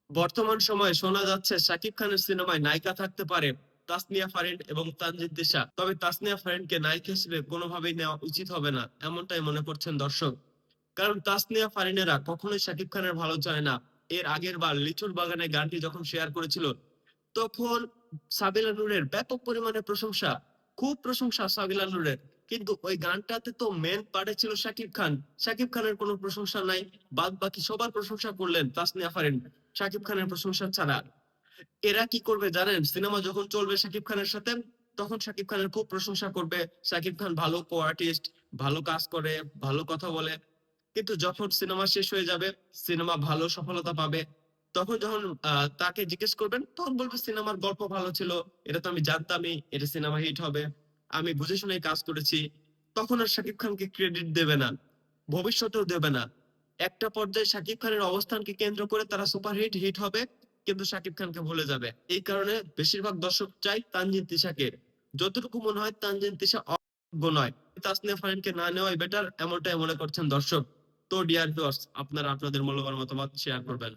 বর্তমান সময়ে শোনা যাচ্ছে শাকিব খানের সিনেমায় নায়িকা থাকতে পারে তাসনিয়া ফারিন এবং তানজিদ তিশা। তবে তাসনিয়া ফারিনকে নায়িকা হিসেবে কোনোভাবেই নেওয়া উচিত হবে না, এমনটাই মনে করছেন দর্শক। কারণ তাসনিয়া ফারিনেরা কখনোই শাকিব খানের ভালো চায় না। এর আগের বার লিচুর বাগানে গানটি যখন শেয়ার করেছিল, তখন সাবিলা নূরের ব্যাপক পরিমাণে প্রশংসা, খুব প্রশংসা সাবিলা নূরের। কিন্তু ওই গানটাতে তো মেন পার্টে ছিল শাকিব খান। শাকিব খানের কোনো প্রশংসা নাই। বাদ বাকি সবার প্রশংসা করলেন তাসনিয়া ফারিন, শাকিব খানের প্রশংসা ছাড়া। এরা কি করবে জানেন? সিনেমা যখন চলবে শাকিব খানের সাথে, তখন শাকিব খানের খুব প্রশংসা করবে। শাকিব খান ভালো কো আর্টিস্ট, ভালো কাজ করে, ভালো কথা বলে। কিন্তু যখন সিনেমা শেষ হয়ে যাবে, সিনেমা ভালো সফলতা পাবে, তখন যখন তাকে জিজ্ঞেস করবেন, তখন বলবে সিনেমার গল্প ভালো ছিল, এটা তো আমি জানতামই এটা সিনেমা হিট হবে, আমি বুঝে শুনে কাজ করেছি। তখন আর শাকিব খানকে ক্রেডিট দেবে না, ভবিষ্যতেও দেবে না। একটা পর্যায়ে শাকিব খানের অবস্থানকে কেন্দ্র করে তারা সুপারহিট হিট হবে, কিন্তু শাকিব খানকে ভুলে যাবে। এই কারণে বেশিরভাগ দর্শক চাই তানজিন তিশাকে। যতটুকু মনে হয় তানজিন তিশা অযোগ্য নয়, তাসনিয়া ফারিনকে না নেওয়াই বেটার, এমনটাই মনে করছেন দর্শক। তো ডিয়ার ভিউয়ার্স, আপনারা আপনাদের মূল্যবান মতামত শেয়ার করবেন।